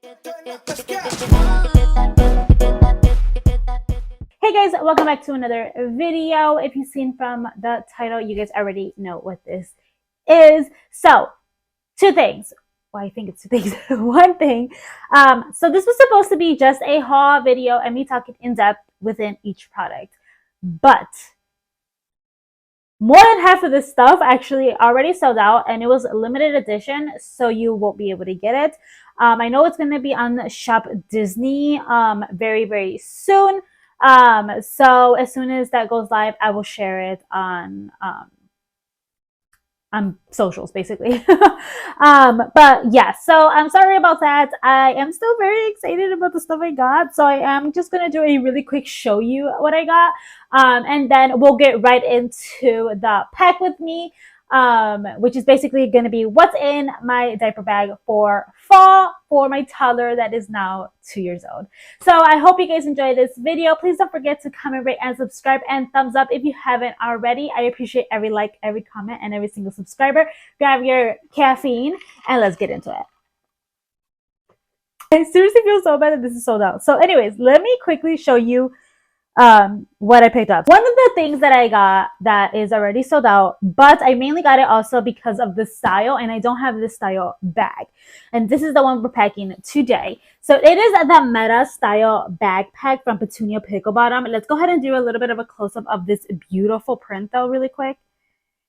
Hey guys, welcome back to another video. If you've seen from the title, you guys already know what this is. So, two things. Well, I think it's two things. One thing. So this was supposed to be just a haul video and me talking in depth within each product. But more than half of this stuff actually already sold out, and it was a limited edition, so you won't be able to get it. I know it's going to be on Shop Disney very, very soon. So as soon as that goes live, I will share it on socials, basically. But yeah, so I'm sorry about that. I am still very excited about the stuff I got, so I am just gonna do a really quick show you what I got, and then we'll get right into the pack with me, which is basically going to be what's in my diaper bag for fall for my toddler that is now 2 years old. So I hope you guys enjoyed this video. Please don't forget to comment, rate, and subscribe, and thumbs up if you haven't already. I appreciate every like, every comment, and every single subscriber. Grab your caffeine and let's get into it. I seriously feel so bad that this is sold out. So anyways, let me quickly show you what I picked up. One of the things that I got that is already sold out, but I mainly got it also because of the style, and I don't have this style bag. And this is the one we're packing today. So it is the Meta style backpack from Petunia Pickle Bottom. Let's go ahead and do a little bit of a close-up of this beautiful print though really quick.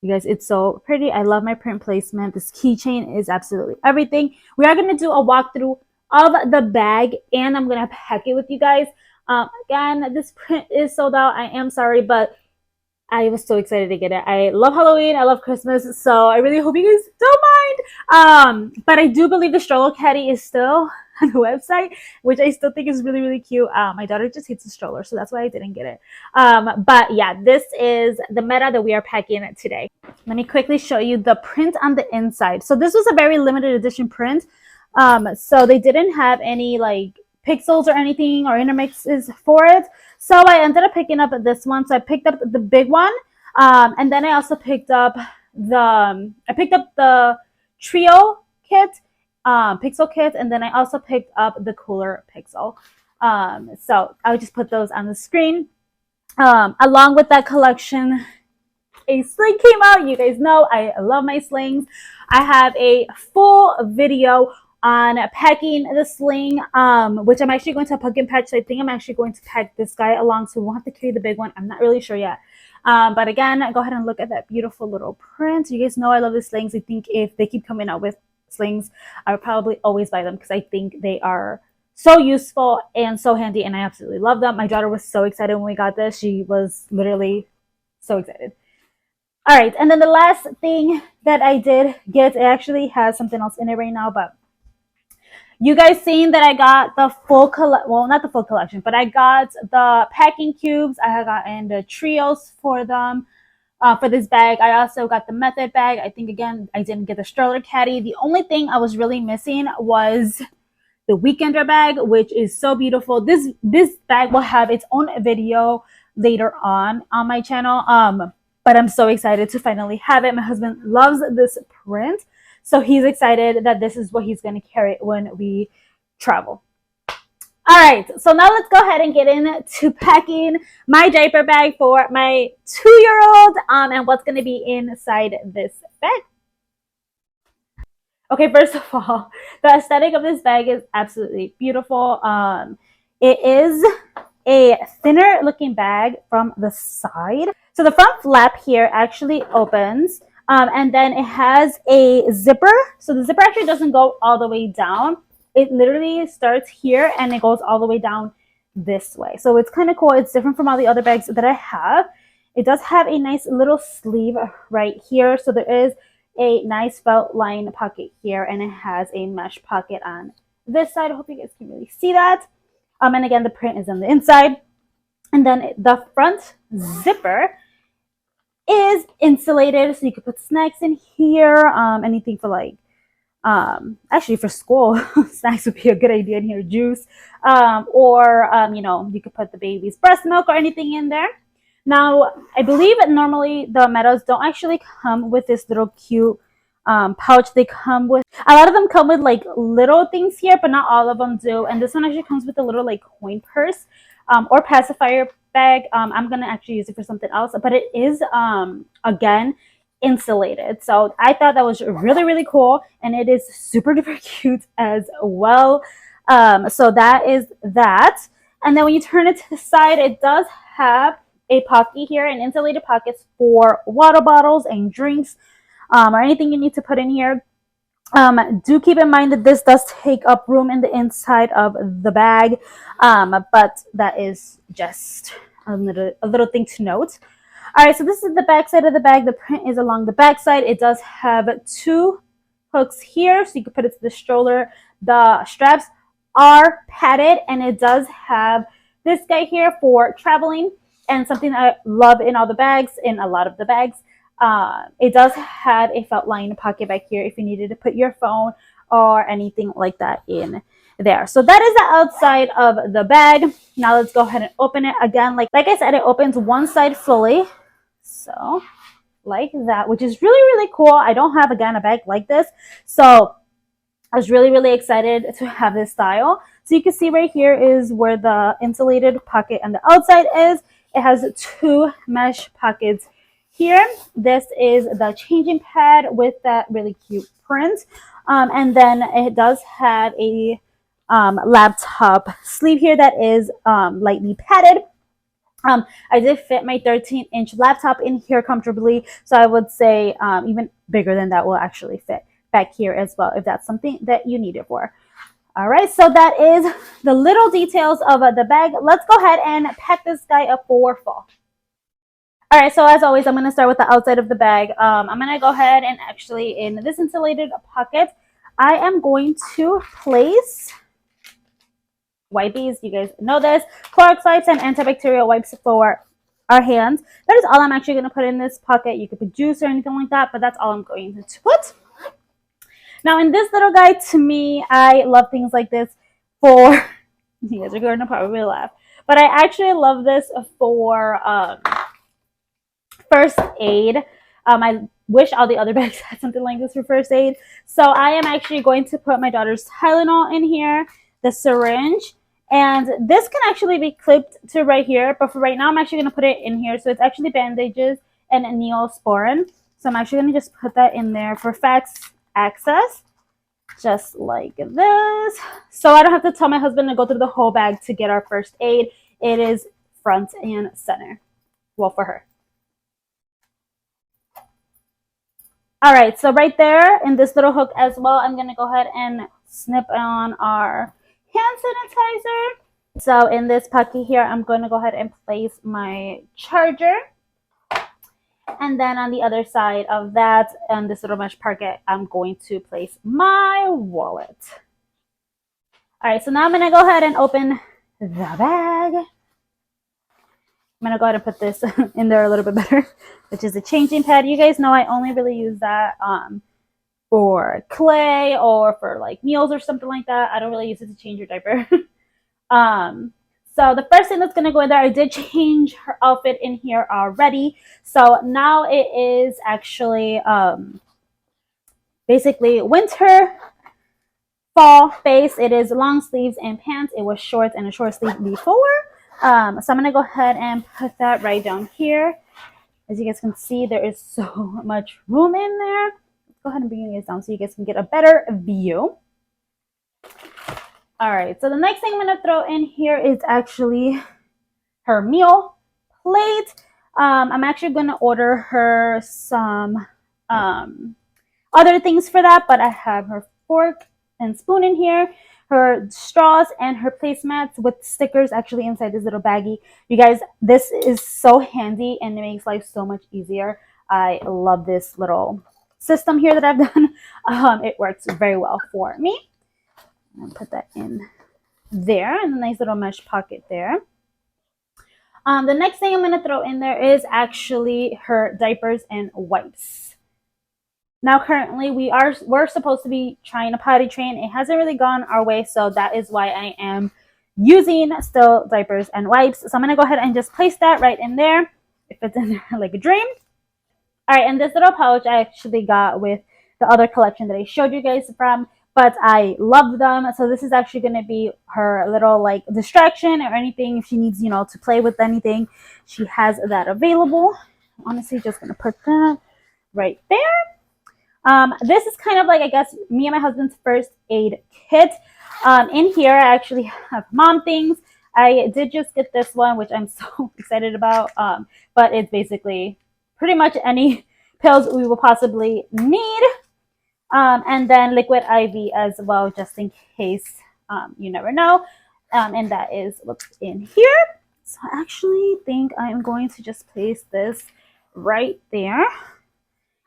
You guys, it's so pretty. I love my print placement. This keychain is absolutely everything. We are going to do a walkthrough of the bag, and I'm going to pack it with you guys. Again, this print is sold out. I am sorry, but I was so excited to get it. I love Halloween. I love Christmas. So I really hope you guys don't mind. But I do believe the stroller caddy is still on the website, which I still think is really, really cute. My daughter just hates the stroller, so that's why I didn't get it. But yeah, this is the Meta that we are packing today. Let me quickly show you the print on the inside. So this was a very limited edition print. So they didn't have any like pixels or anything or intermixes for it, so I ended up picking up this one. So I picked up the big one, and then I also picked up the trio kit, pixel kit, and then I also picked up the cooler pixel. So I'll just put those on the screen. Along with that collection, a sling came out. You guys know I love my slings. I have a full video on packing the sling, which I'm actually going to pumpkin patch. So I think I'm actually going to pack this guy along, so we won't have to carry the big one. I'm not really sure yet. But again, go ahead and look at that beautiful little print. You guys know I love the slings. I think if they keep coming out with slings, I would probably always buy them because I think they are so useful and so handy, and I absolutely love them. My daughter was so excited when we got this. She was literally so excited. All right, and then the last thing that I did get, it actually has something else in it right now, but you guys seen that I got the full well, not the full collection, but I got the packing cubes. I have gotten the trios for them, for this bag. I also got the method bag. I think, again, I didn't get the stroller caddy. The only thing I was really missing was the weekender bag, which is so beautiful. This bag will have its own video later on my channel. But I'm so excited to finally have it. My husband loves this print, so he's excited that this is what he's going to carry when we travel. All right, so now let's go ahead and get into packing my diaper bag for my 2-year-old, and what's going to be inside this bag. Okay, first of all, the aesthetic of this bag is absolutely beautiful. It is a thinner looking bag from the side. So the front flap here actually opens. And then it has a zipper. So the zipper actually doesn't go all the way down. It literally starts here and it goes all the way down this way. So it's kind of cool. It's different from all the other bags that I have. It does have a nice little sleeve right here. So there is a nice felt line pocket here, and it has a mesh pocket on this side. I hope you guys can really see that. And again, the print is on the inside. And then the front zipper is insulated, so you could put snacks in here, anything for like actually for school snacks would be a good idea in here, juice, or you know, you could put the baby's breast milk or anything in there. Now I believe that normally the Metas don't actually come with this little cute pouch they come with. A lot of them come with like little things here, but not all of them do. And this one actually comes with a little like coin purse or pacifier bag. I'm gonna actually use it for something else, but it is again insulated. So I thought that was really, really cool, and it is super duper cute as well. So that is that. And then when you turn it to the side, it does have a pocket here, an insulated pockets for water bottles and drinks, or anything you need to put in here. Do keep in mind that this does take up room in the inside of the bag, but that is just a little thing to note. All right, so this is the back side of the bag. The print is along the back side. It does have 2 hooks here, so you can put it to the stroller. The straps are padded, and it does have this guy here for traveling, and something I love in all the bags, in a lot of the bags. It does have a felt lined pocket back here if you needed to put your phone or anything like that in there. So that is the outside of the bag. Now let's go ahead and open it again. Like I said, it opens one side fully. So like that, which is really, really cool. I don't have, again, a bag like this. So I was really, really excited to have this style. So you can see right here is where the insulated pocket on the outside is. It has 2 mesh pockets here. This is the changing pad with that really cute print. And then it does have a laptop sleeve here that is lightly padded. I did fit my 13-inch laptop in here comfortably, so I would say even bigger than that will actually fit back here as well, if that's something that you need it for. All right, so that is the little details of the bag. Let's go ahead and pack this guy up for fall. All right, so as always, I'm going to start with the outside of the bag. I'm going to go ahead and actually, in this insulated pocket, I am going to place wipes. You guys know this. Clorox wipes and antibacterial wipes for our hands. That is all I'm actually going to put in this pocket. You could put juice or anything like that, but that's all I'm going to put. Now, in this little guy, to me, I love things like this for, you guys are going to probably laugh, but I actually love this for first aid. I wish all the other bags had something like this for first aid. So I am actually going to put my daughter's Tylenol in here, the syringe, and this can actually be clipped to right here, but for right now, I'm actually going to put it in here. So it's actually bandages and Neosporin. So I'm actually going to just put that in there for fast access, just like this. So I don't have to tell my husband to go through the whole bag to get our first aid. It is front and center. Well, for her. All right, so right there in this little hook as well, I'm going to go ahead and snip on our hand sanitizer. So in this pocket here, I'm going to go ahead and place my charger. And then on the other side of that, and this little mesh pocket, I'm going to place my wallet. All right, so now I'm going to go ahead and open the bag. I'm going to go ahead and put this in there a little bit better, which is a changing pad. You guys know I only really use that for clay or for like meals or something like that. I don't really use it to change your diaper. So the first thing that's going to go in there, I did change her outfit in here already. So now it is actually basically winter, fall base. It is long sleeves and pants. It was shorts and a short sleeve before. So I'm going to go ahead and put that right down here. As you guys can see, there is so much room in there. Let's go ahead and bring you guys down so you guys can get a better view. All right, so the next thing I'm going to throw in here is actually her meal plate. I'm actually going to order her some other things for that, but I have her fork and spoon in here, her straws, and her placemats with stickers actually inside this little baggie. You guys, this is so handy and it makes life so much easier. I love this little system here that I've done. It works very well for me. I'll put that in there in the nice little mesh pocket there. The next thing I'm going to throw in there is actually her diapers and wipes. Now currently we're supposed to be trying to potty train. It hasn't really gone our way, so that is why I am using still diapers and wipes. So I'm going to go ahead and just place that right in there. It fits in there like a dream. All right, and this little pouch I actually got with the other collection that I showed you guys from, but I love them. So this is actually going to be her little like distraction or anything. If she needs, you know, to play with anything, she has that available. Honestly, just going to put that right there. This is kind of like, I guess, me and my husband's first aid kit. In here, I actually have mom things. I did just get this one, which I'm so excited about. But it's basically pretty much any pills we will possibly need. And then liquid IV as well, just in case you never know. And that is what's in here. So I actually think I'm going to just place this right there.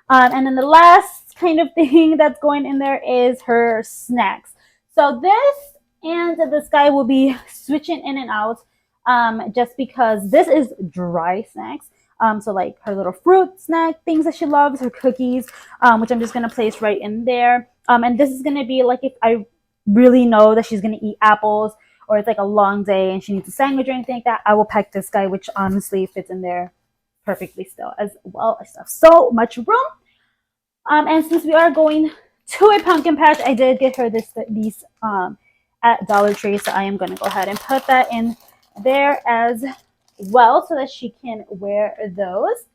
And then the last kind of thing that's going in there is her snacks. So this and this guy will be switching in and out just because this is dry snacks. So like her little fruit snack things that she loves, her cookies, which I'm just going to place right in there. And this is going to be like if I really know that she's going to eat apples or it's like a long day and she needs a sandwich or anything like that, I will pack this guy, which honestly fits in there perfectly still as well. I still have so much room. And since we are going to a pumpkin patch, I did get her these at Dollar Tree, so I am going to go ahead and put that in there as well so that she can wear those.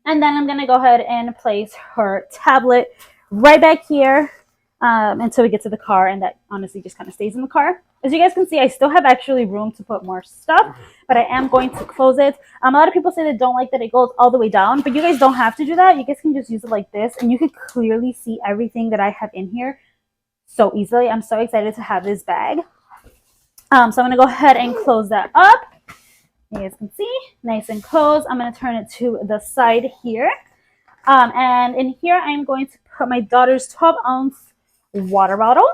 And then I'm going to go ahead and place her tablet right back here until we get to the car, and that honestly just kind of stays in the car. As you guys can see, I still have actually room to put more stuff, but I am going to close it. A lot of people say they don't like that it goes all the way down, but you guys don't have to do that. You guys can just use it like this, and you can clearly see everything that I have in here so easily. I'm so excited to have this bag. So I'm going to go ahead and close that up. You guys can see, nice and closed. I'm going to turn it to the side here. And in here, I'm going to put my daughter's 12-ounce water bottle,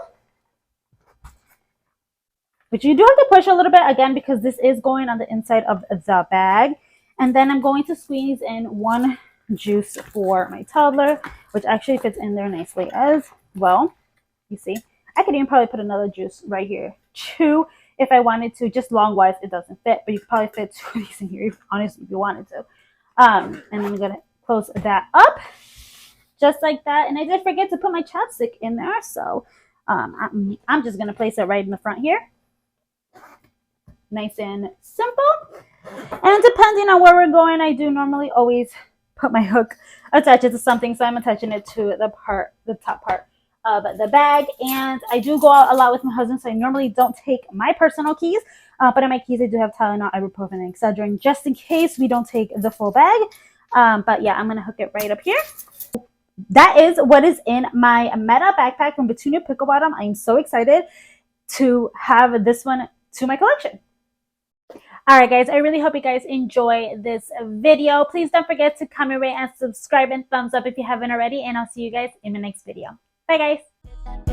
which you do have to push a little bit again because this is going on the inside of the bag. And then I'm going to squeeze in one juice for my toddler, which actually fits in there nicely as well. You see, I could even probably put another juice right here too if I wanted to. Just long wise, it doesn't fit, but you could probably fit two of these in here, honestly, if you wanted to. And then I'm gonna close that up just like that. And I did forget to put my chapstick in there, so I'm just gonna place it right in the front here. Nice and simple. And depending on where we're going, I do normally always put my hook, attach it to something, so I'm attaching it to the top part of the bag. And I do go out a lot with my husband, so I normally don't take my personal keys, but in my keys I do have Tylenol, ibuprofen, and Excedrin just in case we don't take the full bag. But yeah, I'm gonna hook it right up here. That is what is in my Meta backpack from Petunia Pickle Bottom. I'm so excited to have this one to my collection. Alright guys, I really hope you guys enjoy this video. Please don't forget to comment, rate, and subscribe, and thumbs up if you haven't already, and I'll see you guys in the next video. Bye guys!